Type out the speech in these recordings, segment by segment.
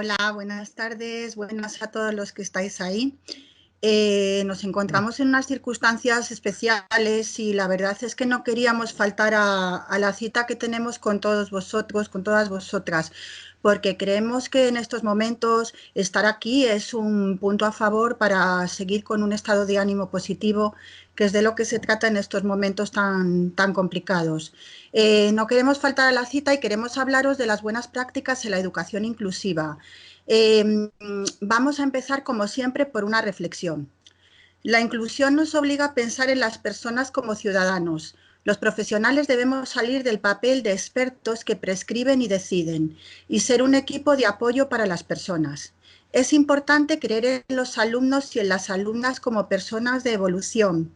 Hola, buenas tardes, buenas a todos los que estáis ahí. Nos encontramos en unas circunstancias especiales y la verdad es que no queríamos faltar a la cita que tenemos con todos vosotros, con todas vosotras, porque creemos que en estos momentos estar aquí es un punto a favor para seguir con un estado de ánimo positivo, que es de lo que se trata en estos momentos tan complicados. No queremos faltar a la cita y queremos hablaros de las buenas prácticas en la educación inclusiva. Vamos a empezar, como siempre, por una reflexión. La inclusión nos obliga a pensar en las personas como ciudadanos. Los profesionales debemos salir del papel de expertos que prescriben y deciden y ser un equipo de apoyo para las personas. Es importante creer en los alumnos y en las alumnas como personas de evolución.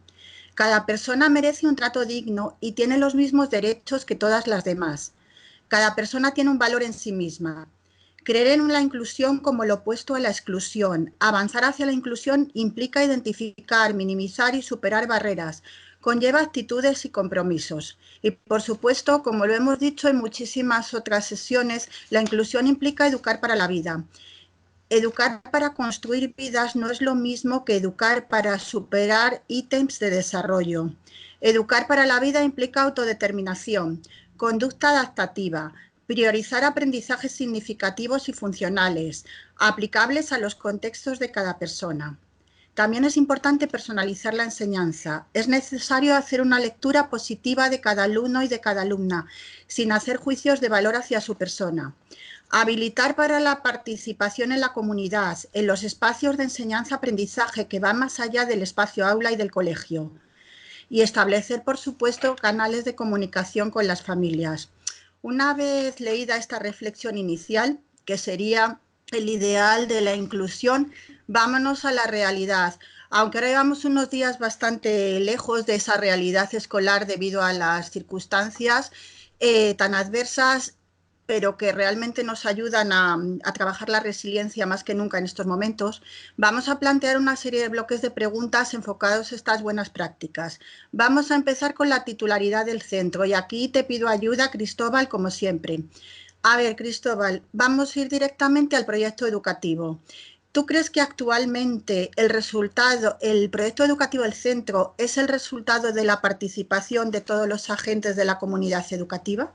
Cada persona merece un trato digno y tiene los mismos derechos que todas las demás. Cada persona tiene un valor en sí misma. Creer en la inclusión como lo opuesto a la exclusión. Avanzar hacia la inclusión implica identificar, minimizar y superar barreras. Conlleva actitudes y compromisos. Y, por supuesto, como lo hemos dicho en muchísimas otras sesiones, la inclusión implica educar para la vida. Educar para construir vidas no es lo mismo que educar para superar ítems de desarrollo. Educar para la vida implica autodeterminación, conducta adaptativa, priorizar aprendizajes significativos y funcionales, aplicables a los contextos de cada persona. También es importante personalizar la enseñanza. Es necesario hacer una lectura positiva de cada alumno y de cada alumna, sin hacer juicios de valor hacia su persona. Habilitar para la participación en la comunidad, en los espacios de enseñanza-aprendizaje que van más allá del espacio aula y del colegio. Y establecer, por supuesto, canales de comunicación con las familias. Una vez leída esta reflexión inicial, que sería el ideal de la inclusión, vámonos a la realidad. Aunque ahora llevamos unos días bastante lejos de esa realidad escolar debido a las circunstancias tan adversas, pero que realmente nos ayudan a trabajar la resiliencia más que nunca en estos momentos, vamos a plantear una serie de bloques de preguntas enfocados a estas buenas prácticas. Vamos a empezar con la titularidad del centro y aquí te pido ayuda, Cristóbal, como siempre. A ver, Cristóbal, vamos a ir directamente al proyecto educativo. ¿Tú crees que actualmente el proyecto educativo del centro es el resultado de la participación de todos los agentes de la comunidad educativa?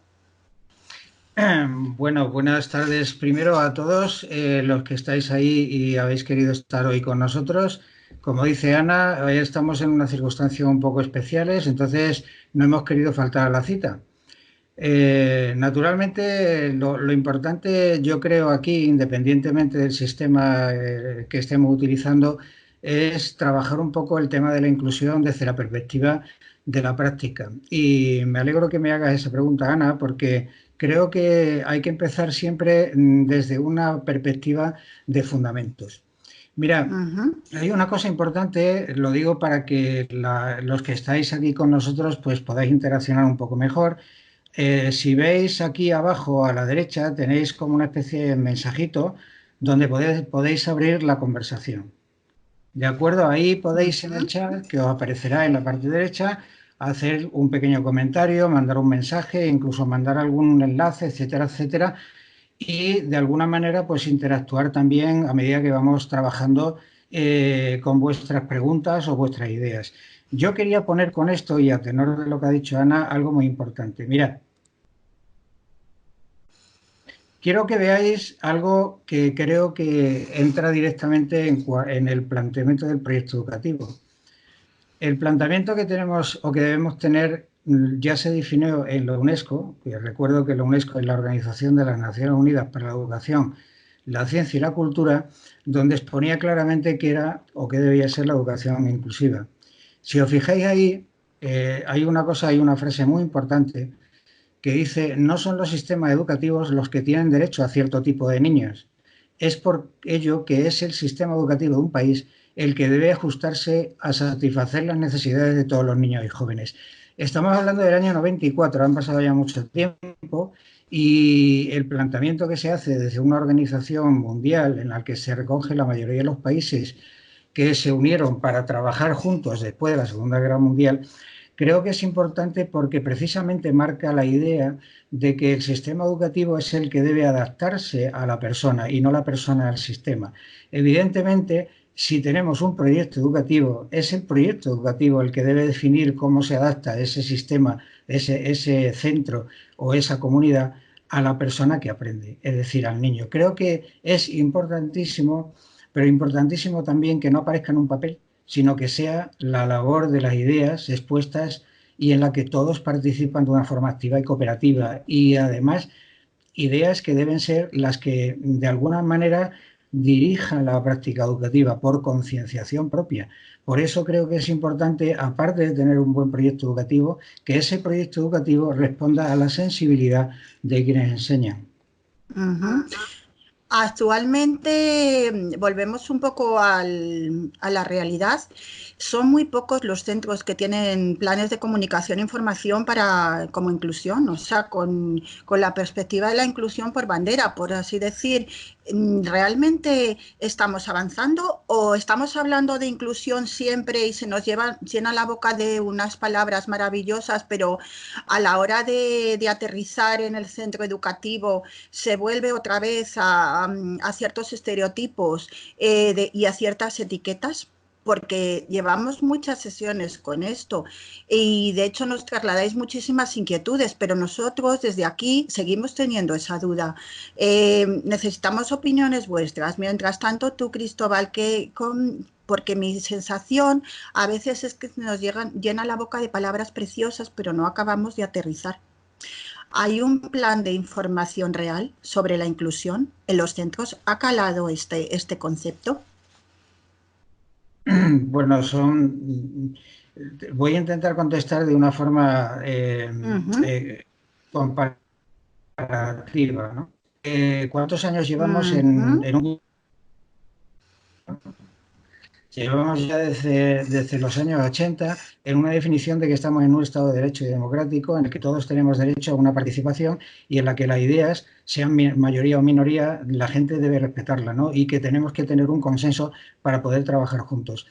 Bueno, buenas tardes primero a todos los que estáis ahí y habéis querido estar hoy con nosotros. Como dice Ana, hoy estamos en unas circunstancias un poco especiales, entonces no hemos querido faltar a la cita. Naturalmente, lo importante, yo creo aquí, independientemente del sistema que estemos utilizando, es trabajar un poco el tema de la inclusión desde la perspectiva de la práctica. Y me alegro que me hagas esa pregunta, Ana, porque creo que hay que empezar siempre desde una perspectiva de fundamentos. Mira, hay una cosa importante, lo digo para que los que estáis aquí con nosotros pues podáis interaccionar un poco mejor. Si veis aquí abajo a la derecha tenéis como una especie de mensajito donde podéis abrir la conversación. ¿De acuerdo? Ahí podéis en el chat, que os aparecerá en la parte derecha, hacer un pequeño comentario, mandar un mensaje, incluso mandar algún enlace, etcétera, etcétera, y de alguna manera pues interactuar también a medida que vamos trabajando con vuestras preguntas o vuestras ideas. Yo quería poner con esto, y a tenor de lo que ha dicho Ana, algo muy importante. Mirad, quiero que veáis algo que creo que entra directamente en el planteamiento del proyecto educativo. El planteamiento que tenemos o que debemos tener ya se definió en la UNESCO, que recuerdo que la UNESCO es la Organización de las Naciones Unidas para la Educación, la Ciencia y la Cultura, donde exponía claramente qué era o qué debía ser la educación inclusiva. Si os fijáis ahí, hay una cosa, hay una frase muy importante que dice, no son los sistemas educativos los que tienen derecho a cierto tipo de niños. Es por ello que es el sistema educativo de un país el que debe ajustarse a satisfacer las necesidades de todos los niños y jóvenes. Estamos hablando del año 94, han pasado ya mucho tiempo y el planteamiento que se hace desde una organización mundial en la que se recoge la mayoría de los países que se unieron para trabajar juntos después de la Segunda Guerra Mundial, creo que es importante porque precisamente marca la idea de que el sistema educativo es el que debe adaptarse a la persona y no la persona al sistema. Evidentemente, si tenemos un proyecto educativo, es el proyecto educativo el que debe definir cómo se adapta ese sistema, ese centro o esa comunidad a la persona que aprende, es decir, al niño. Creo que es importantísimo, pero importantísimo también que no aparezca en un papel, sino que sea la labor de las ideas expuestas y en la que todos participan de una forma activa y cooperativa. Y además, ideas que deben ser las que de alguna manera dirijan la práctica educativa por concienciación propia. Por eso creo que es importante, aparte de tener un buen proyecto educativo, que ese proyecto educativo responda a la sensibilidad de quienes enseñan. Ujú. Actualmente, volvemos un poco a la realidad. Son muy pocos los centros que tienen planes de comunicación e información como inclusión, o sea, con la perspectiva de la inclusión por bandera, por así decir. ¿Realmente estamos avanzando o estamos hablando de inclusión siempre y se nos llena la boca de unas palabras maravillosas, pero a la hora de aterrizar en el centro educativo se vuelve otra vez a ciertos estereotipos y a ciertas etiquetas? Porque llevamos muchas sesiones con esto y de hecho nos trasladáis muchísimas inquietudes, pero nosotros desde aquí seguimos teniendo esa duda. Necesitamos opiniones vuestras. Mientras tanto, tú, Cristóbal, porque mi sensación a veces es que nos llena la boca de palabras preciosas, pero no acabamos de aterrizar. ¿Hay un plan de información real sobre la inclusión en los centros? ¿Ha calado este concepto? Bueno, voy a intentar contestar de una forma Ujú, comparativa, ¿no? ¿Cuántos años llevamos ujú, en un... Llevamos ya desde los años 80 en una definición de que estamos en un Estado de Derecho y democrático en el que todos tenemos derecho a una participación y en la que las ideas, sean mayoría o minoría, la gente debe respetarla, ¿no? Y que tenemos que tener un consenso para poder trabajar juntos.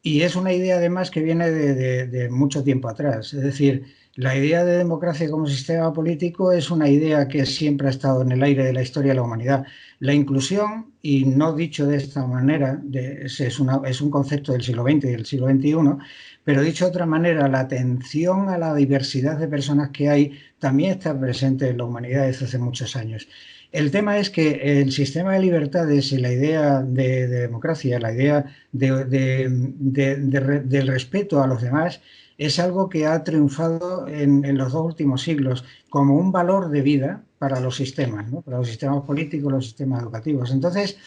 Y es una idea además que viene de mucho tiempo atrás. Es decir, la idea de democracia como sistema político es una idea que siempre ha estado en el aire de la historia de la humanidad. La inclusión, y no dicho de esta manera, es un concepto del siglo XX y del siglo XXI, pero dicho de otra manera, la atención a la diversidad de personas que hay también está presente en la humanidad desde hace muchos años. El tema es que el sistema de libertades y la idea de democracia, la idea del respeto a los demás, es algo que ha triunfado en los dos últimos siglos como un valor de vida para los sistemas, ¿no? Para los sistemas políticos, los sistemas educativos. Entonces,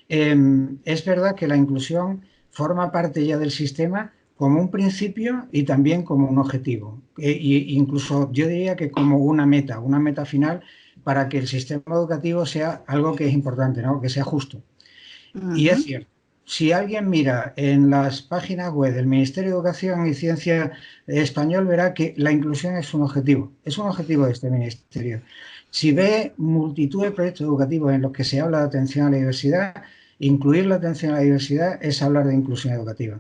es verdad que la inclusión forma parte ya del sistema como un principio y también como un objetivo. Incluso yo diría que como una meta final para que el sistema educativo sea algo que es importante, ¿no? Que sea justo. Y es ujú, cierto, si alguien mira en las páginas web del Ministerio de Educación y Ciencia español, verá que la inclusión es un objetivo de este ministerio. Si ve multitud de proyectos educativos en los que se habla de atención a la diversidad, incluir la atención a la diversidad es hablar de inclusión educativa.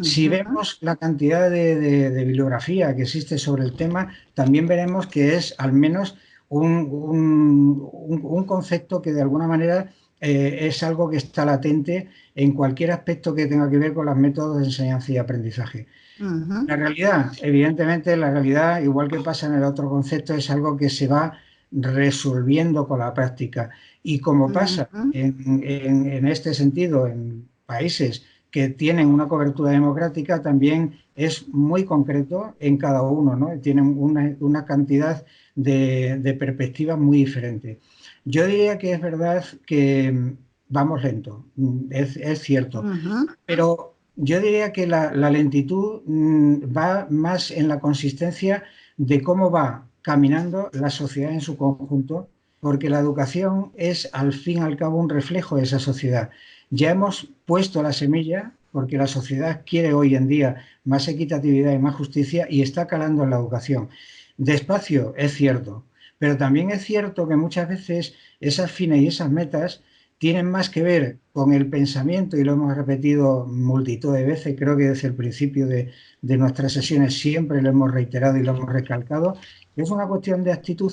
Si ujú, vemos la cantidad de bibliografía que existe sobre el tema, también veremos que es al menos un concepto que de alguna manera es algo que está latente en cualquier aspecto que tenga que ver con los métodos de enseñanza y aprendizaje. ujú, La realidad, evidentemente, la realidad, igual que pasa en el otro concepto, es algo que se va resolviendo con la práctica. Y como pasa ujú, en este sentido en países que tienen una cobertura democrática, también es muy concreto en cada uno, ¿no? Tienen una cantidad de perspectivas muy diferentes. Yo diría que es verdad que vamos lento, es cierto, ujú, pero yo diría que la lentitud va más en la consistencia de cómo va caminando la sociedad en su conjunto, porque la educación es al fin y al cabo un reflejo de esa sociedad. Ya hemos puesto la semilla porque la sociedad quiere hoy en día más equitatividad y más justicia y está calando en la educación. Despacio, es cierto, pero también es cierto que muchas veces esas fines y esas metas tienen más que ver con el pensamiento, y lo hemos repetido multitud de veces, creo que desde el principio de nuestras sesiones siempre lo hemos reiterado y lo hemos recalcado, es una cuestión de actitud,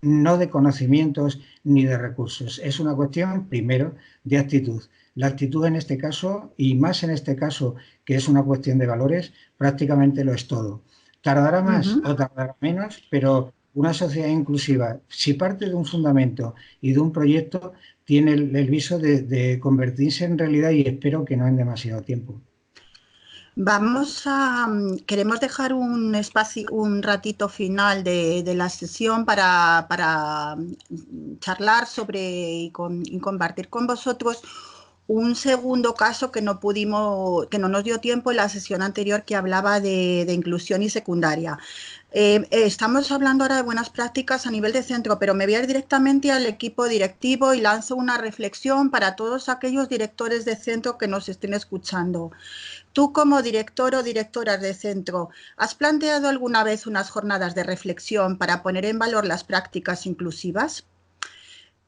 no de conocimientos ni de recursos. Es una cuestión, primero, de actitud. La actitud en este caso, y más en este caso, que es una cuestión de valores, prácticamente lo es todo. Tardará más o tardará menos, pero una sociedad inclusiva, si parte de un fundamento y de un proyecto, tiene el viso de convertirse en realidad, y espero que no en demasiado tiempo. Queremos dejar un espacio, un ratito final de la sesión para charlar sobre y compartir con vosotros un segundo caso que no nos dio tiempo en la sesión anterior, que hablaba de inclusión y secundaria. Estamos hablando ahora de buenas prácticas a nivel de centro, pero me voy a ir directamente al equipo directivo y lanzo una reflexión para todos aquellos directores de centro que nos estén escuchando. Tú, como director o directora de centro, ¿has planteado alguna vez unas jornadas de reflexión para poner en valor las prácticas inclusivas?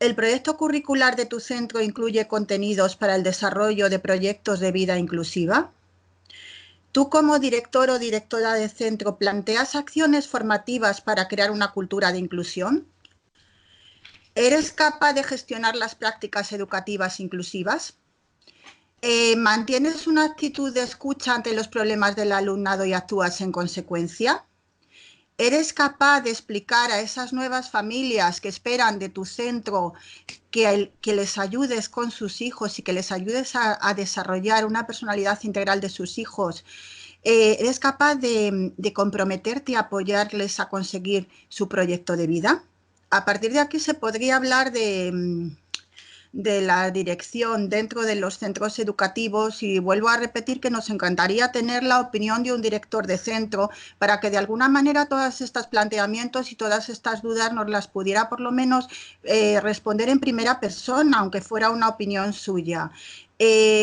¿El proyecto curricular de tu centro incluye contenidos para el desarrollo de proyectos de vida inclusiva? ¿Tú, como director o directora de centro, planteas acciones formativas para crear una cultura de inclusión? ¿Eres capaz de gestionar las prácticas educativas inclusivas? ¿Mantienes una actitud de escucha ante los problemas del alumnado y actúas en consecuencia? ¿Eres capaz de explicar a esas nuevas familias que esperan de tu centro que les ayudes con sus hijos y que les ayudes a desarrollar una personalidad integral de sus hijos? ¿Eres capaz de comprometerte a apoyarles a conseguir su proyecto de vida? A partir de aquí se podría hablar de la dirección dentro de los centros educativos, y vuelvo a repetir que nos encantaría tener la opinión de un director de centro para que de alguna manera todos estos planteamientos y todas estas dudas nos las pudiera por lo menos responder en primera persona, aunque fuera una opinión suya.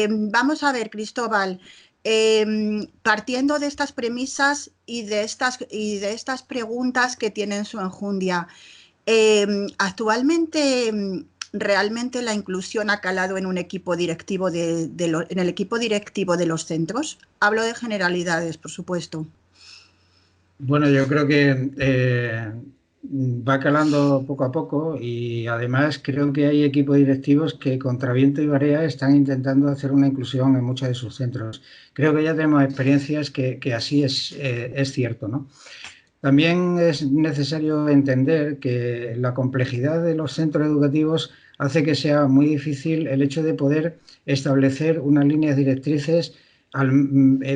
Vamos a ver, Cristóbal, partiendo de estas premisas y de estas preguntas que tienen su enjundia, actualmente realmente la inclusión ha calado en un equipo directivo en el equipo directivo de los centros. Hablo de generalidades, por supuesto. Bueno, yo creo que va calando poco a poco, y además creo que hay equipos directivos que contra viento y marea están intentando hacer una inclusión en muchos de sus centros. Creo que ya tenemos experiencias que así es cierto, ¿no? También es necesario entender que la complejidad de los centros educativos hace que sea muy difícil el hecho de poder establecer unas líneas directrices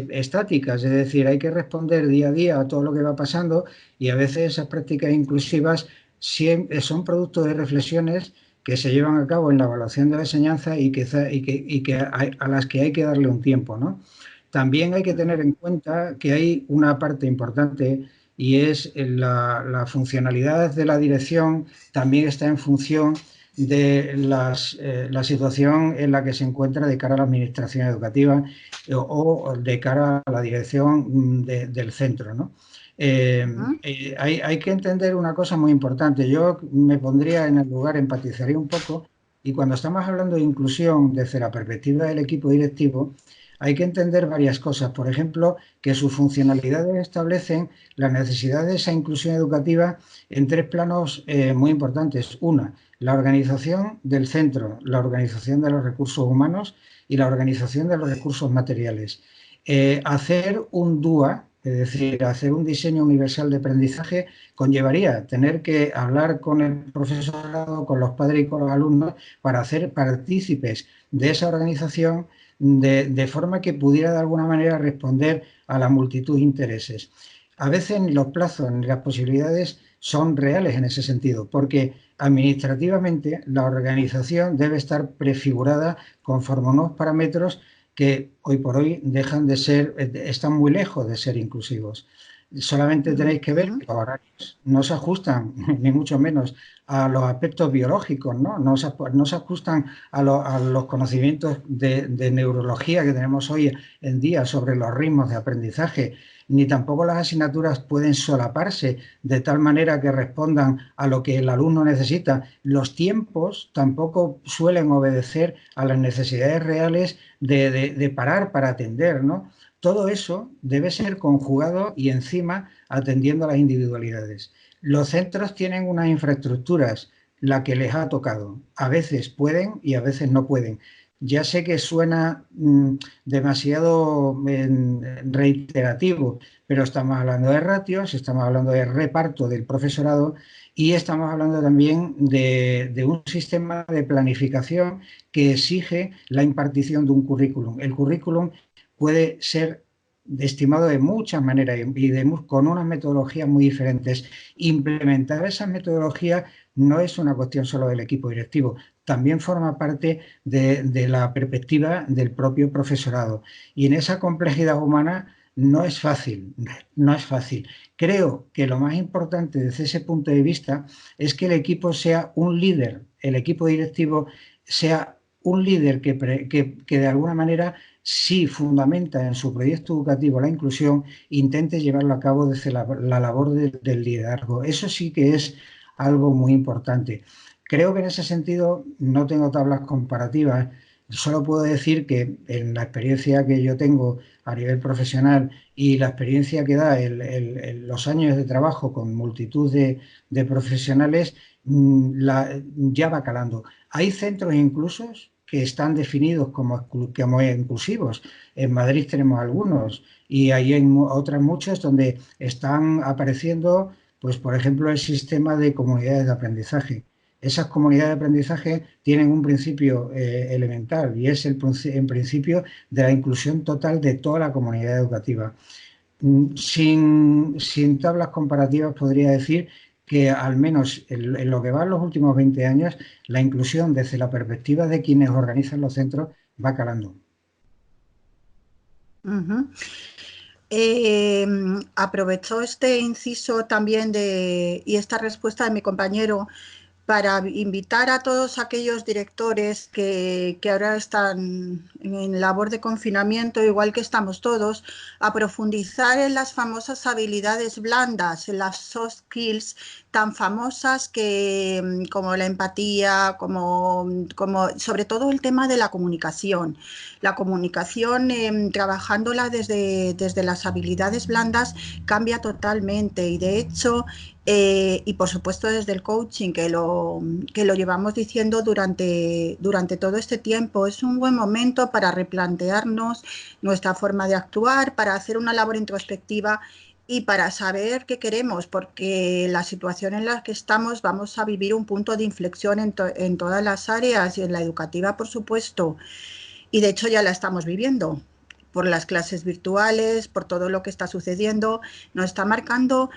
estáticas, es decir, hay que responder día a día a todo lo que va pasando, y a veces esas prácticas inclusivas son producto de reflexiones que se llevan a cabo en la evaluación de la enseñanza a las que hay que darle un tiempo, ¿no? También hay que tener en cuenta que hay una parte importante, y es la funcionalidad de la dirección también está en función de la situación en la que se encuentra de cara a la administración educativa o de cara a la dirección del centro, ¿no? Hay que entender una cosa muy importante. Yo me pondría en el lugar, empatizaría un poco, y cuando estamos hablando de inclusión desde la perspectiva del equipo directivo, hay que entender varias cosas. Por ejemplo, que sus funcionalidades establecen la necesidad de esa inclusión educativa en tres planos muy importantes. Una, la organización del centro, la organización de los recursos humanos y la organización de los recursos materiales. Hacer un DUA, es decir, hacer un diseño universal de aprendizaje, conllevaría tener que hablar con el profesorado, con los padres y con los alumnos para hacer partícipes de esa organización de forma que pudiera de alguna manera responder a la multitud de intereses. A veces ni los plazos ni las posibilidades son reales en ese sentido, porque administrativamente la organización debe estar prefigurada conforme a unos parámetros que hoy por hoy están muy lejos de ser inclusivos. Solamente tenéis que ver que los horarios no se ajustan, ni mucho menos, a los aspectos biológicos, ¿no? No se ajustan a los conocimientos de neurología que tenemos hoy en día sobre los ritmos de aprendizaje, ni tampoco las asignaturas pueden solaparse de tal manera que respondan a lo que el alumno necesita. Los tiempos tampoco suelen obedecer a las necesidades reales de parar para atender, ¿no? Todo eso debe ser conjugado y encima atendiendo a las individualidades. Los centros tienen unas infraestructuras, la que les ha tocado. A veces pueden y a veces no pueden. Ya sé que suena demasiado reiterativo, pero estamos hablando de ratios, estamos hablando de reparto del profesorado y estamos hablando también de un sistema de planificación que exige la impartición de un currículum. El currículum puede ser estimado de muchas maneras con unas metodologías muy diferentes. Implementar esas metodologías no es una cuestión solo del equipo directivo, también forma parte de la perspectiva del propio profesorado. Y en esa complejidad humana no es fácil, no es fácil. Creo que lo más importante desde ese punto de vista es que el equipo sea un líder, el equipo directivo sea un líder que de alguna manera si fundamenta en su proyecto educativo la inclusión, intente llevarlo a cabo desde la labor del liderazgo. Eso sí que es algo muy importante. Creo que en ese sentido no tengo tablas comparativas, solo puedo decir que en la experiencia que yo tengo a nivel profesional y la experiencia que da los años de trabajo con multitud de profesionales, ya va calando. Hay centros incluso que están definidos como inclusivos. En Madrid tenemos algunos y hay otras muchas donde están apareciendo, pues por ejemplo, el sistema de comunidades de aprendizaje. Esas comunidades de aprendizaje tienen un principio elemental y es el principio de la inclusión total de toda la comunidad educativa. Sin tablas comparativas podría decir que al menos en lo que va en los últimos 20 años, la inclusión desde la perspectiva de quienes organizan los centros va calando. Aprovecho este inciso también y esta respuesta de mi compañero para invitar a todos aquellos directores que ahora están en labor de confinamiento, igual que estamos todos, a profundizar en las famosas habilidades blandas, en las soft skills tan famosas como la empatía, como sobre todo el tema de la comunicación. La comunicación, trabajándola desde las habilidades blandas, cambia totalmente y de hecho, y por supuesto desde el coaching, que lo llevamos diciendo durante todo este tiempo, es un buen momento para replantearnos nuestra forma de actuar, para hacer una labor introspectiva y para saber qué queremos, porque la situación en la que estamos vamos a vivir un punto de inflexión en todas las áreas y en la educativa, por supuesto, y de hecho ya la estamos viviendo por las clases virtuales, por todo lo que está sucediendo, nos está marcando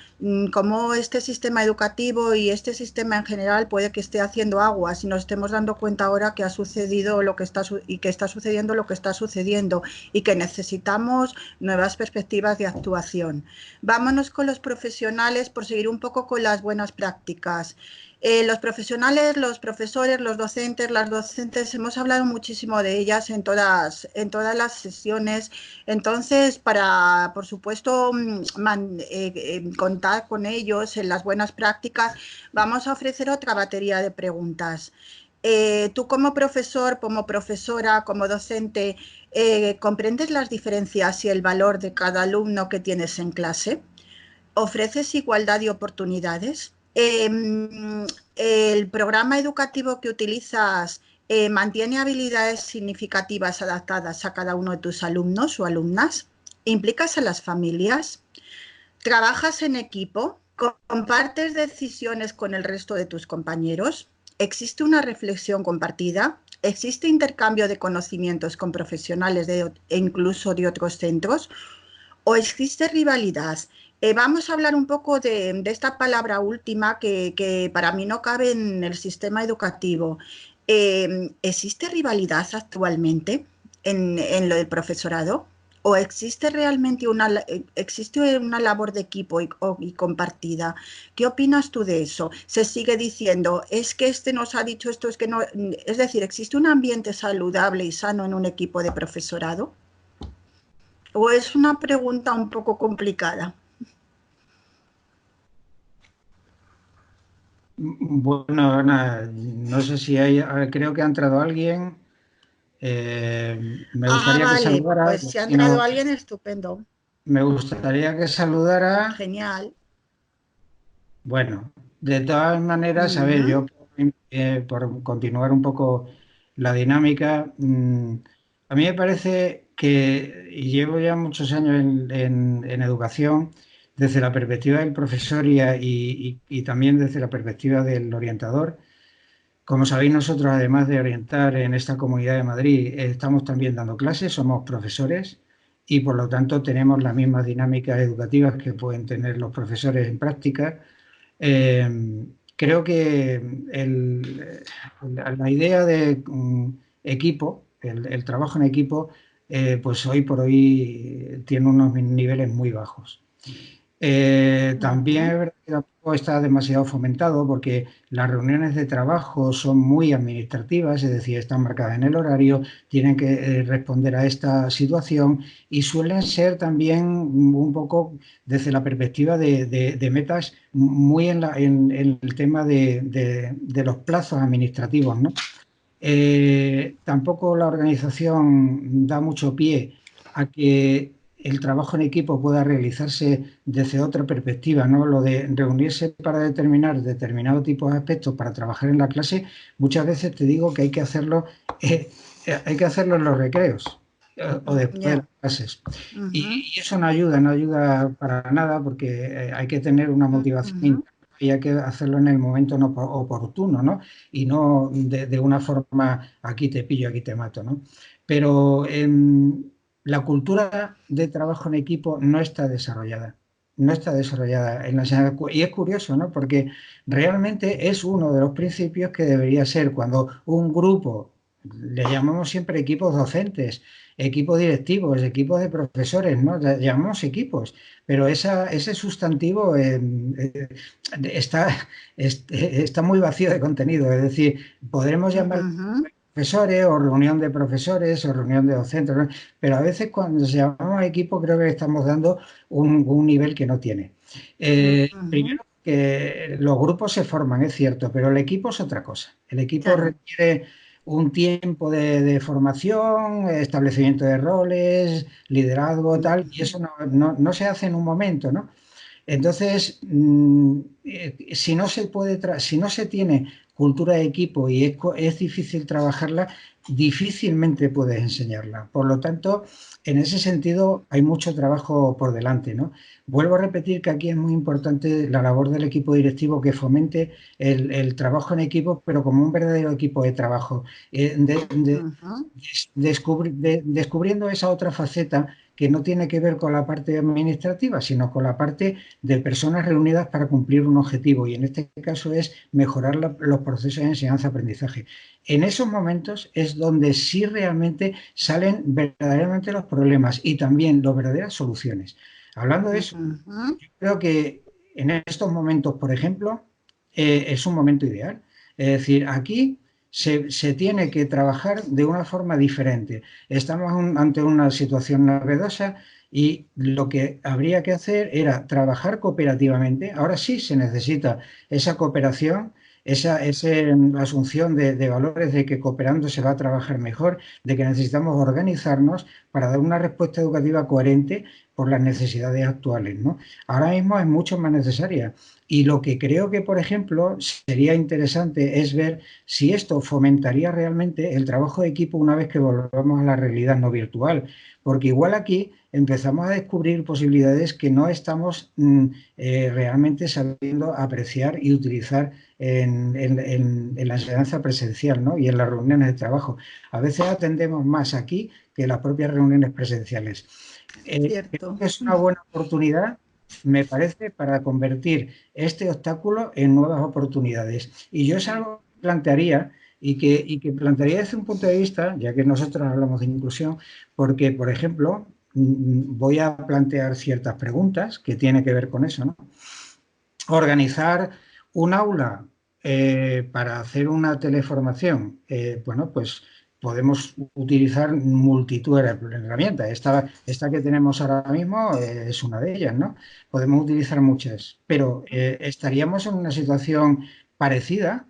cómo este sistema educativo y este sistema en general puede que esté haciendo aguas y nos estemos dando cuenta ahora que ha sucedido lo que está y que está sucediendo lo que está sucediendo y que necesitamos nuevas perspectivas de actuación. Vámonos con los profesionales por seguir un poco con las buenas prácticas. Los profesionales, los profesores, los docentes, las docentes, hemos hablado muchísimo de ellas en todas las sesiones. Entonces, para, por supuesto, contar con ellos en las buenas prácticas, vamos a ofrecer otra batería de preguntas. Tú como profesor, como profesora, como docente, ¿comprendes las diferencias y el valor de cada alumno que tienes en clase? ¿Ofreces igualdad de oportunidades? ¿El programa educativo que utilizas mantiene habilidades significativas adaptadas a cada uno de tus alumnos o alumnas? ¿Implicas a las familias? ¿Trabajas en equipo? ¿Compartes decisiones con el resto de tus compañeros? ¿Existe una reflexión compartida? ¿Existe intercambio de conocimientos con profesionales e incluso de otros centros? ¿O existe rivalidad? Vamos a hablar un poco de esta palabra última que para mí no cabe en el sistema educativo. ¿Existe rivalidad actualmente en lo del profesorado? ¿O existe realmente existe una labor de equipo y compartida? ¿Qué opinas tú de eso? ¿Se sigue diciendo, es que este nos ha dicho esto, es que no? Es decir, ¿existe un ambiente saludable y sano en un equipo de profesorado? ¿O es una pregunta un poco complicada? Bueno, Ana, no sé si hay, creo que ha entrado alguien. Me Ah, gustaría que vale, saludara, pues si ha si entrado no, alguien, estupendo. me gustaría que saludara. Genial. Bueno, de todas maneras, a ver, Ujú. yo por continuar un poco la dinámica, a mí me parece que, y llevo ya muchos años en educación, desde la perspectiva del profesor y también desde la perspectiva del orientador. Como sabéis, nosotros, además de orientar en esta Comunidad de Madrid, estamos también dando clases, somos profesores y por lo tanto tenemos las mismas dinámicas educativas que pueden tener los profesores en práctica. Creo que la idea de equipo, el trabajo en equipo, pues hoy por hoy tiene unos niveles muy bajos. También es Ujú. verdad que tampoco está demasiado fomentado porque las reuniones de trabajo son muy administrativas, es decir, están marcadas en el horario, tienen que responder a esta situación y suelen ser también un poco desde la perspectiva de metas muy en el tema de los plazos administrativos, ¿no? Tampoco la organización da mucho pie a que el trabajo en equipo pueda realizarse desde otra perspectiva, ¿no? Lo de reunirse para determinar determinado tipo de aspectos para trabajar en la clase, muchas veces te digo que eh, hay que hacerlo en los recreos o después de Ya. las clases. Ujú, Y eso no ayuda para nada porque hay que tener una motivación ujú. interna y hay que hacerlo en el momento oportuno, ¿no? Y no de una forma aquí te pillo, aquí te mato, ¿no? Pero la cultura de trabajo en equipo no está desarrollada. No está desarrollada en la enseñanza. Y es curioso, ¿no? Porque realmente es uno de los principios que debería ser cuando un grupo, le llamamos siempre equipos docentes, equipos directivos, equipos de profesores, ¿no? Llamamos equipos, pero ese sustantivo está, está muy vacío de contenido. Es decir, podremos llamar Ujú, profesores o reunión de profesores o reunión de docentes, ¿no? Pero a veces cuando se llamamos equipo creo que estamos dando un nivel que no tiene. ujú. Primero que los grupos se forman, es cierto, pero el equipo es otra cosa. El equipo Claro. requiere un tiempo de formación, establecimiento de roles, liderazgo, tal, y Ujú, eso no se hace en un momento, ¿no? Entonces, si no se puede, si no se tiene cultura de equipo y es difícil trabajarla, difícilmente puedes enseñarla. Por lo tanto, en ese sentido hay mucho trabajo por delante, ¿no? Vuelvo a repetir que aquí es muy importante la labor del equipo directivo que fomente el trabajo en equipo, pero como un verdadero equipo de trabajo, ujú. descubriendo esa otra faceta que no tiene que ver con la parte administrativa, sino con la parte de personas reunidas para cumplir un objetivo, y en este caso es mejorar los procesos de enseñanza-aprendizaje. En esos momentos es donde sí realmente salen verdaderamente los problemas y también las verdaderas soluciones. Hablando de eso, Ujú. creo que en estos momentos, por ejemplo, es un momento ideal. Es decir, aquí se tiene que trabajar de una forma diferente. Estamos ante una situación novedosa y lo que habría que hacer era trabajar cooperativamente. Ahora sí se necesita esa cooperación, esa asunción de valores de que cooperando se va a trabajar mejor, de que necesitamos organizarnos para dar una respuesta educativa coherente por las necesidades actuales, ¿no? Ahora mismo es mucho más necesaria. Y lo que creo que, por ejemplo, sería interesante es ver si esto fomentaría realmente el trabajo de equipo una vez que volvamos a la realidad no virtual. Porque igual aquí empezamos a descubrir posibilidades que no estamos realmente sabiendo apreciar y utilizar en la enseñanza presencial, ¿no? Y en las reuniones de trabajo. A veces atendemos más aquí que en las propias reuniones presenciales. Creo Cierto. que es una buena oportunidad, me parece, para convertir este obstáculo en nuevas oportunidades. Y yo es algo que plantearía y que plantearía desde un punto de vista, ya que nosotros hablamos de inclusión, porque, por ejemplo, voy a plantear ciertas preguntas que tienen que ver con eso, ¿no? Organizar un aula para hacer una teleformación, bueno, pues podemos utilizar multitud de herramientas. Esta que tenemos ahora mismo es una de ellas, ¿no? Podemos utilizar muchas, pero estaríamos en una situación parecida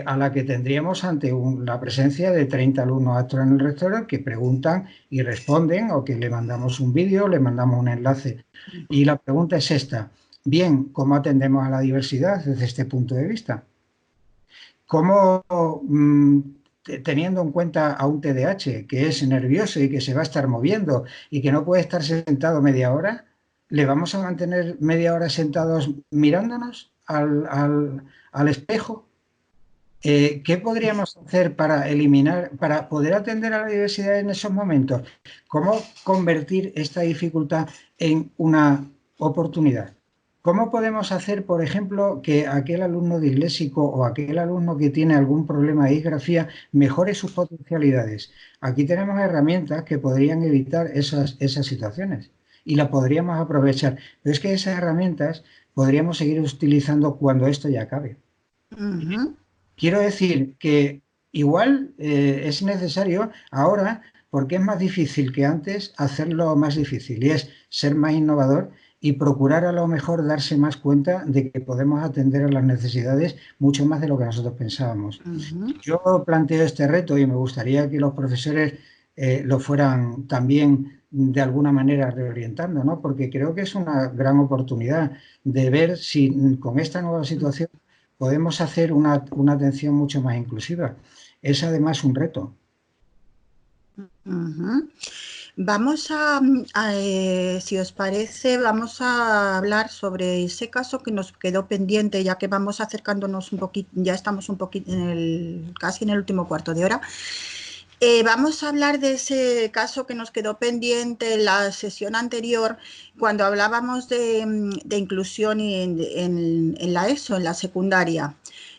a la que tendríamos ante la presencia de 30 alumnos actos en el restaurante que preguntan y responden, o que le mandamos un vídeo, le mandamos un enlace. Y la pregunta es esta: bien, ¿cómo atendemos a la diversidad desde este punto de vista? ¿Cómo, teniendo en cuenta a un TDAH que es nervioso y que se va a estar moviendo y que no puede estar sentado media hora, le vamos a mantener media hora sentados mirándonos al espejo? ¿Qué podríamos hacer para poder atender a la diversidad en esos momentos? ¿Cómo convertir esta dificultad en una oportunidad? ¿Cómo podemos hacer, por ejemplo, que aquel alumno disléxico o aquel alumno que tiene algún problema de disgrafía mejore sus potencialidades? Aquí tenemos herramientas que podrían evitar esas situaciones y las podríamos aprovechar. Pero es que esas herramientas podríamos seguir utilizando cuando esto ya acabe. Quiero decir que igual es necesario ahora, porque es más difícil que antes, hacerlo más difícil, y es ser más innovador y procurar a lo mejor darse más cuenta de que podemos atender a las necesidades mucho más de lo que nosotros pensábamos. Yo planteo este reto y me gustaría que los profesores lo fueran también de alguna manera reorientando, ¿no? Porque creo que es una gran oportunidad de ver si con esta nueva situación podemos hacer una atención mucho más inclusiva. Es además un reto. Vamos si os parece, vamos a hablar sobre ese caso que nos quedó pendiente, ya que vamos acercándonos un poquito, ya estamos un poquito casi en el último cuarto de hora. Vamos a hablar de ese caso que nos quedó pendiente en la sesión anterior, cuando hablábamos de inclusión en la ESO, en la secundaria.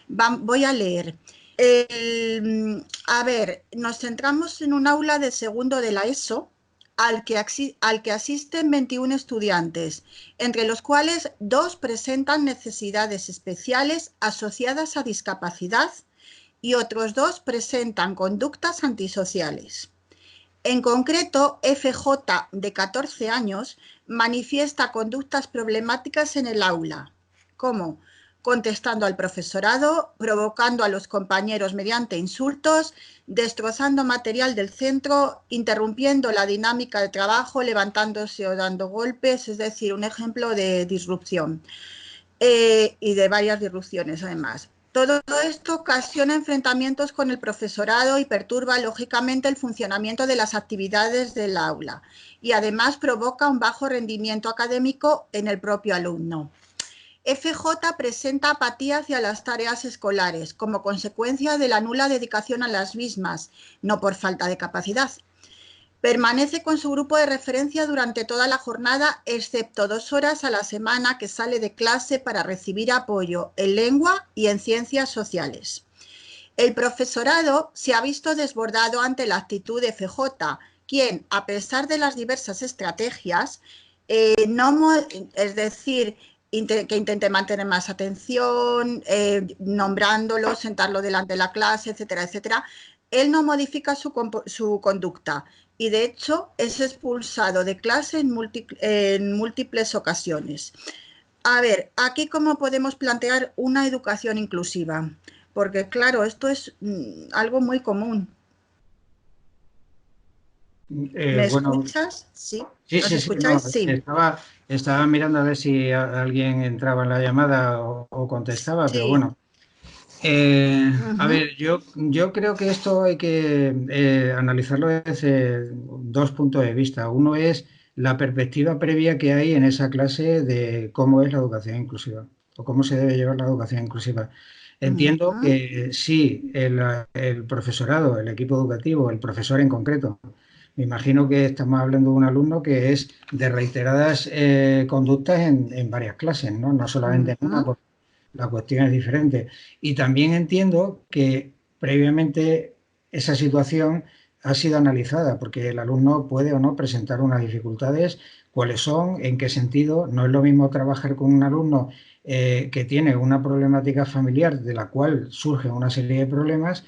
Voy a leer. A ver, nos centramos en un aula de segundo de la ESO, al que asisten 21 estudiantes, entre los cuales 2 presentan necesidades especiales asociadas a discapacidad y otros 2 presentan conductas antisociales. En concreto, FJ, de 14 años, manifiesta conductas problemáticas en el aula, como contestando al profesorado, provocando a los compañeros mediante insultos, destrozando material del centro, interrumpiendo la dinámica de trabajo, levantándose o dando golpes, es decir, un ejemplo de disrupción, y de varias disrupciones además. Todo esto ocasiona enfrentamientos con el profesorado y perturba lógicamente el funcionamiento de las actividades del aula, y además provoca un bajo rendimiento académico en el propio alumno. FJ presenta apatía hacia las tareas escolares como consecuencia de la nula dedicación a las mismas, no por falta de capacidad. Permanece con su grupo de referencia durante toda la jornada, excepto 2 horas a la semana que sale de clase para recibir apoyo en lengua y en ciencias sociales. El profesorado se ha visto desbordado ante la actitud de FJ, quien, a pesar de las diversas estrategias, es decir, que intente mantener más atención, nombrándolo, sentarlo delante de la clase, etcétera, etcétera, él no modifica su conducta y, de hecho, es expulsado de clase en múltiples ocasiones. A ver, aquí cómo podemos plantear una educación inclusiva, porque claro, esto es algo muy común. ¿Me escuchas? Sí. ¿Nos escucháis? No, sí. Estaba mirando a ver si alguien entraba en la llamada o contestaba, Sí. pero bueno. A ver, yo creo que esto hay que analizarlo desde 2 puntos de vista. Uno es la perspectiva previa que hay en esa clase de cómo es la educación inclusiva o cómo se debe llevar la educación inclusiva. Entiendo que sí, el profesorado, el equipo educativo, el profesor en concreto, me imagino que estamos hablando de un alumno que es de reiteradas conductas en varias clases, ¿no? No solamente en una, porque la cuestión es diferente. Y también entiendo que previamente esa situación ha sido analizada, porque el alumno puede o no presentar unas dificultades, cuáles son, en qué sentido. No es lo mismo trabajar con un alumno que tiene una problemática familiar de la cual surge una serie de problemas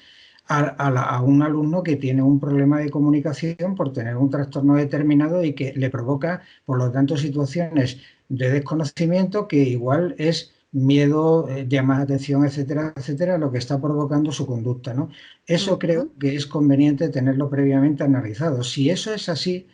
a un alumno que tiene un problema de comunicación por tener un trastorno determinado y que le provoca, por lo tanto, situaciones de desconocimiento que igual es miedo, llama la atención, etcétera, etcétera, lo que está provocando su conducta, ¿no? Eso creo Ujú, que es conveniente tenerlo previamente analizado. Si eso es así,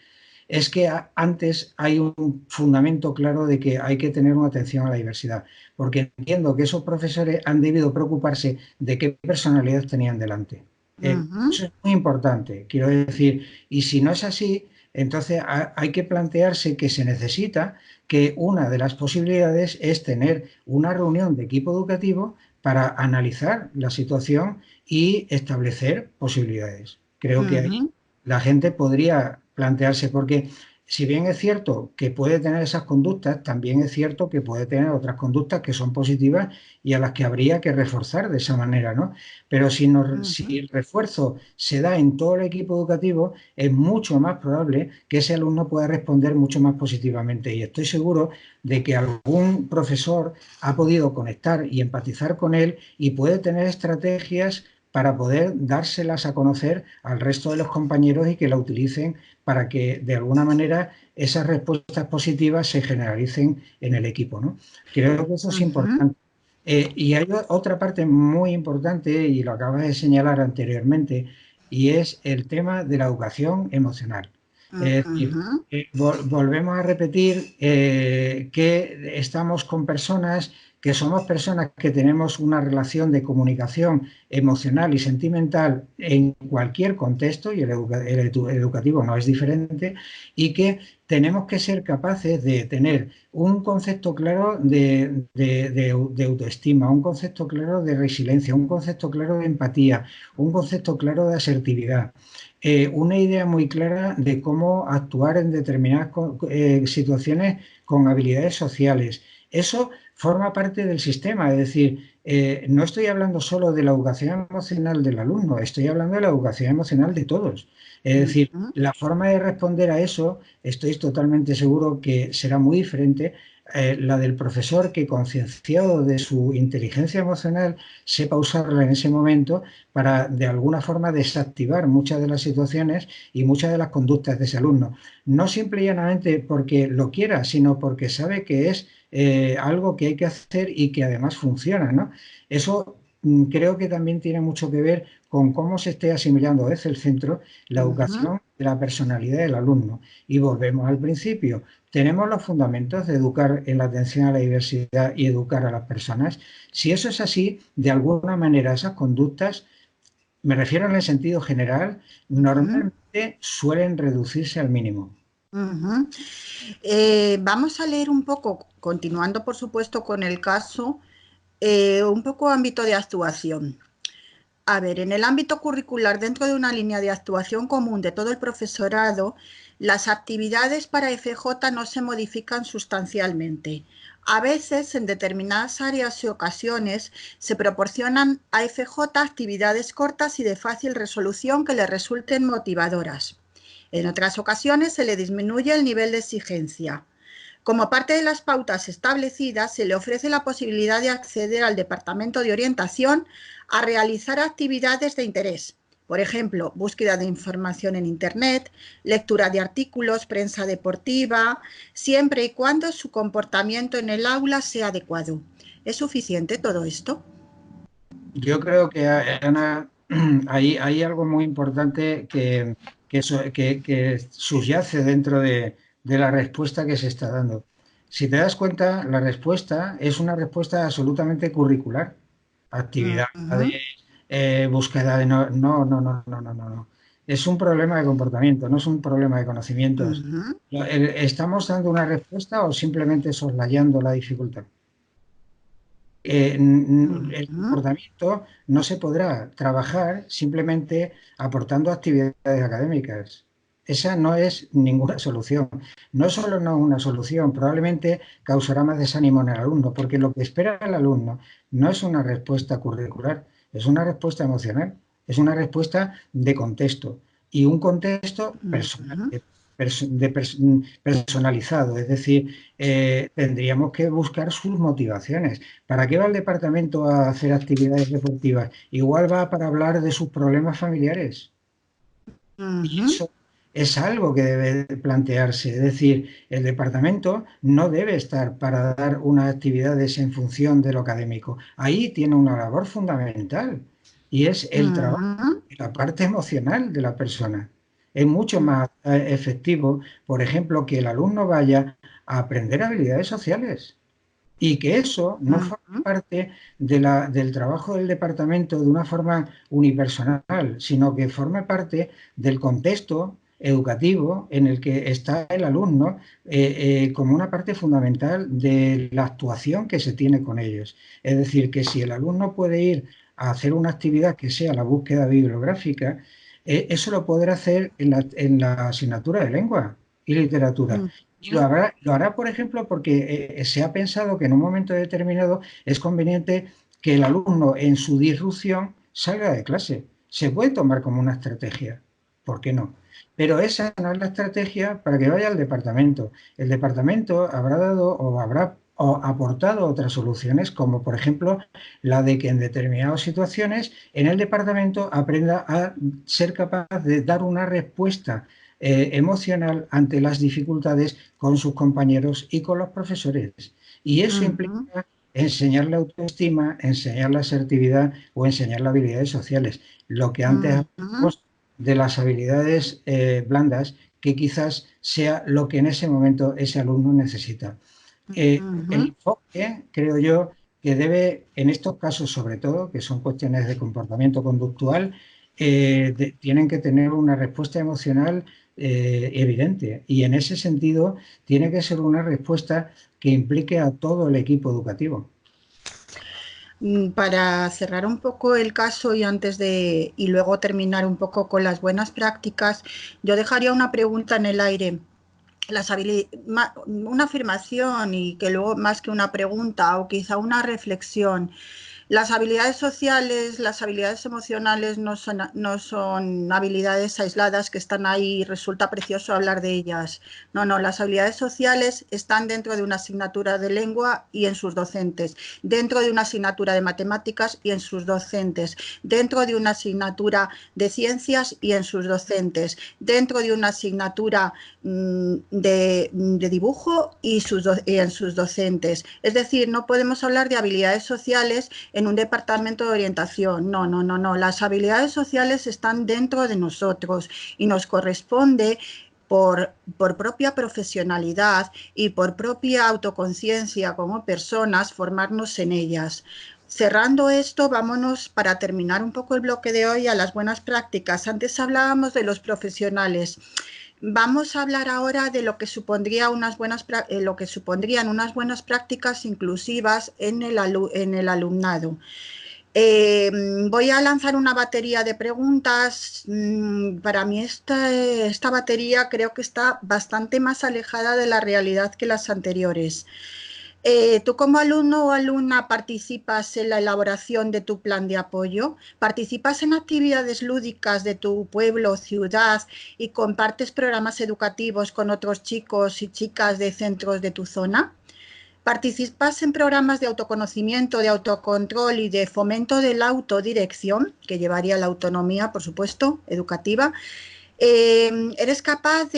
es que antes hay un fundamento claro de que hay que tener una atención a la diversidad, porque entiendo que esos profesores han debido preocuparse de qué personalidad tenían delante. ujú, Eso es muy importante, quiero decir, y si no es así, entonces hay que plantearse que se necesita que una de las posibilidades es tener una reunión de equipo educativo para analizar la situación y establecer posibilidades. Creo que ahí ujú, la gente podría plantearse, porque si bien es cierto que puede tener esas conductas, también es cierto que puede tener otras conductas que son positivas y a las que habría que reforzar de esa manera, ¿no? Pero si ujú, el refuerzo se da en todo el equipo educativo, es mucho más probable que ese alumno pueda responder mucho más positivamente. Y estoy seguro de que algún profesor ha podido conectar y empatizar con él y puede tener estrategias para poder dárselas a conocer al resto de los compañeros y que la utilicen para que de alguna manera esas respuestas positivas se generalicen en el equipo, ¿no? Creo que eso es ujú, importante. Y hay otra parte muy importante, y lo acabas de señalar anteriormente, y es el tema de la educación emocional. Es decir, ujú, volvemos a repetir que estamos con personas, que somos personas que tenemos una relación de comunicación emocional y sentimental en cualquier contexto, y el educativo no es diferente, y que tenemos que ser capaces de tener un concepto claro de autoestima, un concepto claro de resiliencia, un concepto claro de empatía, un concepto claro de asertividad, una idea muy clara de cómo actuar en determinadas situaciones con habilidades sociales. Eso forma parte del sistema, es decir, no estoy hablando solo de la educación emocional del alumno, estoy hablando de la educación emocional de todos. Es decir, ujú. la forma de responder a eso, estoy totalmente seguro que será muy diferente. La del profesor que, concienciado de su inteligencia emocional, sepa usarla en ese momento para de alguna forma desactivar muchas de las situaciones y muchas de las conductas de ese alumno. No simple y llanamente porque lo quiera, sino porque sabe que es algo que hay que hacer y que además funciona, ¿no? Eso creo que también tiene mucho que ver con cómo se esté asimilando desde el centro la Ujú, educación de la personalidad del alumno. Y volvemos al principio. Tenemos los fundamentos de educar en la atención a la diversidad y educar a las personas. Si eso es así, de alguna manera esas conductas, me refiero en el sentido general, ujú, normalmente suelen reducirse al mínimo. ujú. Vamos a leer un poco, continuando por supuesto con el caso, un poco ámbito de actuación. A ver, en el ámbito curricular, dentro de una línea de actuación común de todo el profesorado, las actividades para FJ no se modifican sustancialmente. A veces, en determinadas áreas y ocasiones, se proporcionan a FJ actividades cortas y de fácil resolución que le resulten motivadoras. En otras ocasiones, se le disminuye el nivel de exigencia. Como parte de las pautas establecidas, se le ofrece la posibilidad de acceder al Departamento de Orientación a realizar actividades de interés. Por ejemplo, búsqueda de información en Internet, lectura de artículos, prensa deportiva, siempre y cuando su comportamiento en el aula sea adecuado. ¿Es suficiente todo esto? Yo creo que, Ana, hay algo muy importante que subyace dentro de la respuesta que se está dando. Si te das cuenta, la respuesta es una respuesta absolutamente curricular. Uh Actividades, -huh, búsqueda de... No, no, no, no, no, no, no, no. Es un problema de comportamiento, no es un problema de uh conocimientos. -huh, ¿Estamos dando una respuesta o simplemente soslayando la dificultad? uh El -huh, comportamiento no se podrá trabajar simplemente aportando actividades académicas. Esa no es ninguna solución. No solo no es una solución, probablemente causará más desánimo en el alumno, porque lo que espera el alumno no es una respuesta curricular, es una respuesta emocional, es una respuesta de contexto. y un contexto personalizado, es decir, tendríamos que buscar sus motivaciones. ¿Para qué va el departamento a hacer actividades deportivas? Igual va para hablar de sus problemas familiares. Y eso es algo que debe plantearse. Es decir, el departamento no debe estar para dar unas actividades en función de lo académico. Ahí tiene una labor fundamental y es el trabajo, la parte emocional de la persona. Es mucho más efectivo, por ejemplo, que el alumno vaya a aprender habilidades sociales y que eso no forme parte del trabajo del departamento de una forma unipersonal, sino que forme parte del contexto educativo en el que está el alumno como una parte fundamental de la actuación que se tiene con ellos. Es decir, que si el alumno puede ir a hacer una actividad que sea la búsqueda bibliográfica, eso lo podrá hacer en la asignatura de lengua y literatura. Y lo hará, por ejemplo, porque se ha pensado que en un momento determinado es conveniente que el alumno en su disrupción salga de clase. Se puede tomar como una estrategia, ¿por qué no? Pero esa no es la estrategia para que vaya al departamento. El departamento habrá dado o habrá aportado otras soluciones, como por ejemplo la de que en determinadas situaciones en el departamento aprenda a ser capaz de dar una respuesta emocional ante las dificultades con sus compañeros y con los profesores. Y eso implica enseñar la autoestima, enseñar la asertividad o enseñar las habilidades sociales. Lo que antes hablábamos de las habilidades blandas, que quizás sea lo que en ese momento ese alumno necesita. El enfoque, creo yo, que debe, en estos casos sobre todo, que son cuestiones de comportamiento conductual, tienen que tener una respuesta emocional evidente. Y en ese sentido, tiene que ser una respuesta que implique a todo el equipo educativo. Para cerrar un poco el caso y luego terminar un poco con las buenas prácticas, yo dejaría una pregunta en el aire. Una afirmación y que luego más que una pregunta o quizá una reflexión. Las habilidades sociales, las habilidades emocionales no son habilidades aisladas que están ahí y resulta precioso hablar de ellas. No, las habilidades sociales están dentro de una asignatura de lengua y en sus docentes, dentro de una asignatura de matemáticas y en sus docentes, dentro de una asignatura de ciencias y en sus docentes, dentro de una asignatura de dibujo y en sus docentes. Es decir, no podemos hablar de habilidades sociales en un departamento de orientación. No. Las habilidades sociales están dentro de nosotros y nos corresponde por propia profesionalidad y por propia autoconciencia como personas formarnos en ellas. Cerrando esto, vámonos para terminar un poco el bloque de hoy a las buenas prácticas. Antes hablábamos de los profesionales. Vamos a hablar ahora de lo que supondrían unas buenas prácticas inclusivas en el alumnado. Voy a lanzar una batería de preguntas. Para mí esta batería creo que está bastante más alejada de la realidad que las anteriores. ¿Tú como alumno o alumna participas en la elaboración de tu plan de apoyo? ¿Participas en actividades lúdicas de tu pueblo o ciudad y compartes programas educativos con otros chicos y chicas de centros de tu zona? ¿Participas en programas de autoconocimiento, de autocontrol y de fomento de la autodirección, que llevaría a la autonomía, por supuesto, educativa? ¿Eres capaz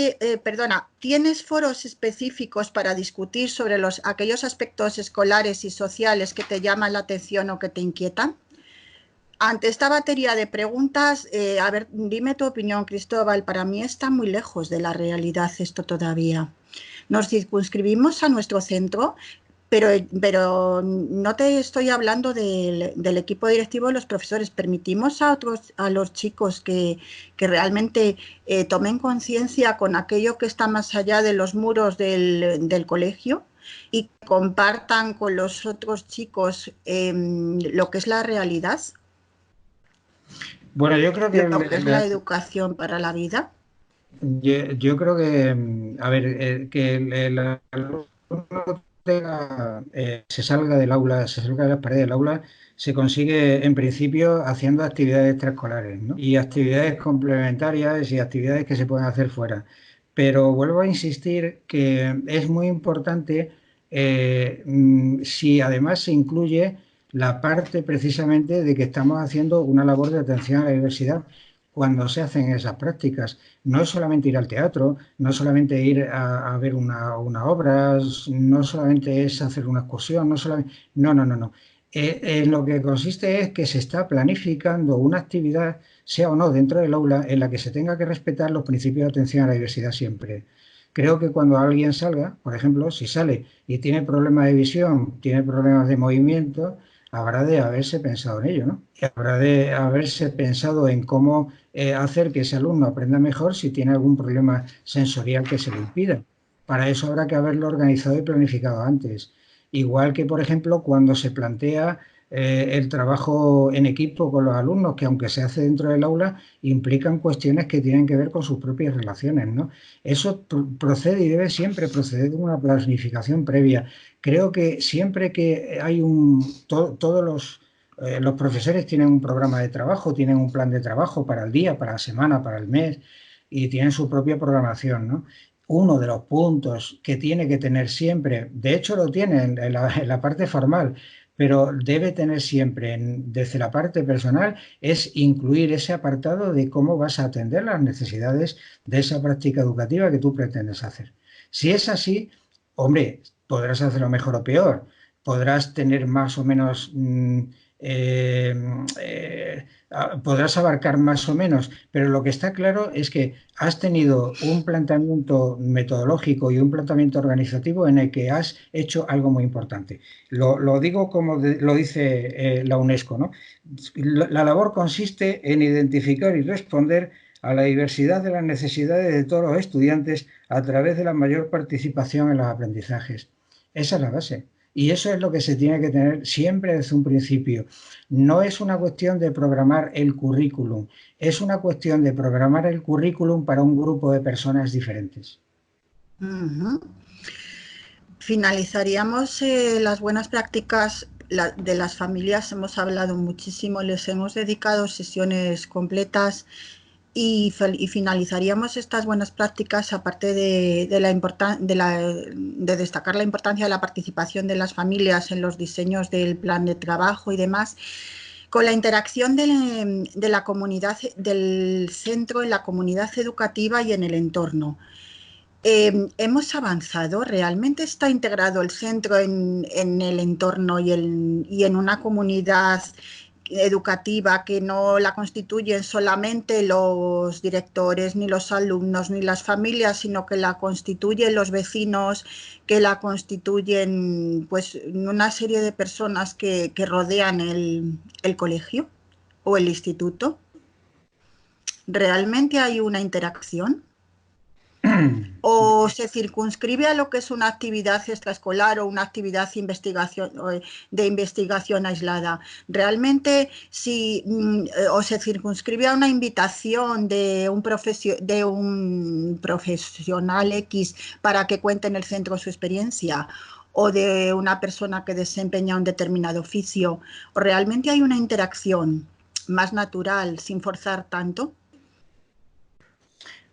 tienes foros específicos para discutir sobre aquellos aspectos escolares y sociales que te llaman la atención o que te inquietan? Ante esta batería de preguntas, dime tu opinión, Cristóbal. Para mí está muy lejos de la realidad esto todavía. Nos circunscribimos a nuestro centro, pero no te estoy hablando del equipo directivo de los profesores. Permitimos a los chicos que realmente tomen conciencia con aquello que está más allá de los muros del colegio y compartan con los otros chicos lo que es la realidad. Bueno, yo creo que lo que es la educación para la vida. yo creo que, a ver, que el alumno se salga del aula, se salga de las paredes del aula, se consigue en principio haciendo actividades extraescolares, ¿no? Y actividades complementarias y actividades que se pueden hacer fuera. Pero vuelvo a insistir que es muy importante si además se incluye la parte precisamente de que estamos haciendo una labor de atención a la diversidad cuando se hacen esas prácticas. No es solamente ir al teatro, no es solamente ir a ver una obra, no solamente es hacer una excursión, no solamente... No, no, no, no. En lo que consiste es que se está planificando una actividad, sea o no dentro del aula, en la que se tenga que respetar los principios de atención a la diversidad siempre. Creo que cuando alguien salga, por ejemplo, si sale y tiene problemas de visión, tiene problemas de movimiento, habrá de haberse pensado en ello, ¿no? Y habrá de haberse pensado en cómo hacer que ese alumno aprenda mejor si tiene algún problema sensorial que se le impida. Para eso habrá que haberlo organizado y planificado antes. Igual que, por ejemplo, cuando se plantea el trabajo en equipo con los alumnos, que aunque se hace dentro del aula, implican cuestiones que tienen que ver con sus propias relaciones, ¿no? Eso procede y debe siempre proceder de una planificación previa. Creo que siempre que hay todos los profesores tienen un programa de trabajo, tienen un plan de trabajo para el día, para la semana, para el mes y tienen su propia programación, ¿no? Uno de los puntos que tiene que tener siempre, de hecho lo tiene en la parte formal, pero debe tener siempre desde la parte personal, es incluir ese apartado de cómo vas a atender las necesidades de esa práctica educativa que tú pretendes hacer. Si es así, hombre, podrás hacerlo mejor o peor, podrás tener más o menos, eh, podrás abarcar más o menos, pero lo que está claro es que has tenido un planteamiento metodológico y un planteamiento organizativo en el que has hecho algo muy importante. Lo digo como lo dice la UNESCO, ¿no? La labor consiste en identificar y responder a la diversidad de las necesidades de todos los estudiantes a través de la mayor participación en los aprendizajes. Esa es la base. Y eso es lo que se tiene que tener siempre desde un principio. No es una cuestión de programar el currículum, es una cuestión de programar el currículum para un grupo de personas diferentes. Uh-huh. Finalizaríamos las buenas prácticas de las familias. Hemos hablado muchísimo, les hemos dedicado sesiones completas y finalizaríamos estas buenas prácticas, aparte de destacar la importancia de la participación de las familias en los diseños del plan de trabajo y demás, con la interacción de la comunidad, del centro en la comunidad educativa y en el entorno. Hemos avanzado, realmente está integrado el centro en el entorno y en una comunidad educativa que no la constituyen solamente los directores, ni los alumnos, ni las familias, sino que la constituyen los vecinos, que la constituyen pues una serie de personas que rodean el colegio o el instituto. ¿Realmente hay una interacción? ¿O se circunscribe a lo que es una actividad extraescolar o una actividad de investigación aislada? Realmente, o se circunscribe a una invitación de un profesional X para que cuente en el centro su experiencia, o de una persona que desempeña un determinado oficio, o realmente hay una interacción más natural, sin forzar tanto.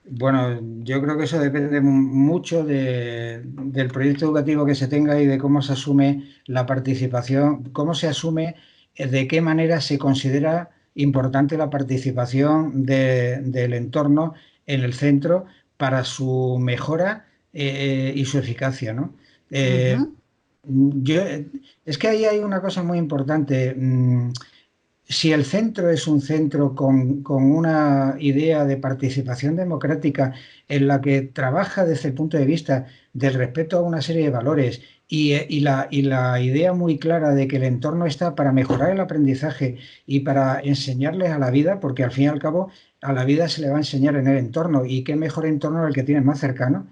Bueno, yo creo que eso depende mucho del proyecto educativo que se tenga y de cómo se asume la participación, cómo se asume, de qué manera se considera importante la participación del entorno en el centro para su mejora y su eficacia, ¿no? Es que ahí hay una cosa muy importante. Si el centro es un centro con una idea de participación democrática en la que trabaja desde el punto de vista del respeto a una serie de valores y la idea muy clara de que el entorno está para mejorar el aprendizaje y para enseñarles a la vida, porque al fin y al cabo a la vida se le va a enseñar en el entorno y qué mejor entorno el que tienes más cercano.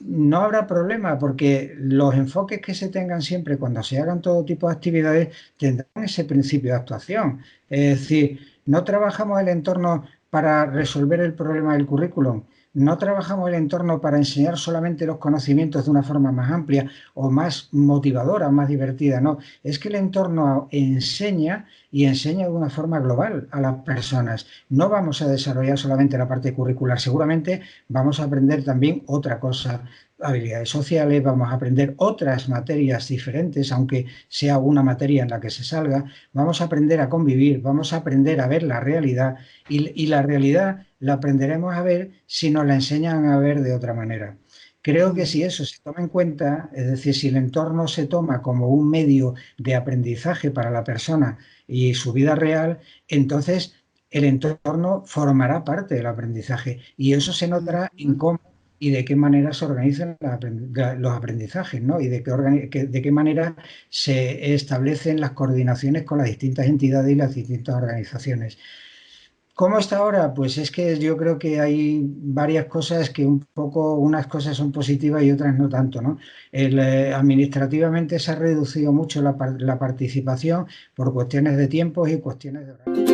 No habrá problema porque los enfoques que se tengan siempre cuando se hagan todo tipo de actividades tendrán ese principio de actuación. Es decir, no trabajamos el entorno para resolver el problema del currículum, no trabajamos el entorno para enseñar solamente los conocimientos de una forma más amplia o más motivadora, más divertida, no, es que el entorno enseña y enseña de una forma global a las personas. No vamos a desarrollar solamente la parte curricular, seguramente vamos a aprender también otra cosa, habilidades sociales, vamos a aprender otras materias diferentes, aunque sea una materia en la que se salga, vamos a aprender a convivir, vamos a aprender a ver la realidad y la realidad la aprenderemos a ver si nos la enseñan a ver de otra manera. Creo que si eso se toma en cuenta, es decir, si el entorno se toma como un medio de aprendizaje para la persona y su vida real, entonces el entorno formará parte del aprendizaje y eso se notará en cómo y de qué manera se organizan los aprendizajes, ¿no? Y de qué manera se establecen las coordinaciones con las distintas entidades y las distintas organizaciones. ¿Cómo está ahora? Pues es que yo creo que hay varias cosas que un poco, unas cosas son positivas y otras no tanto, ¿no? Administrativamente se ha reducido mucho la participación por cuestiones de tiempos y cuestiones de horario.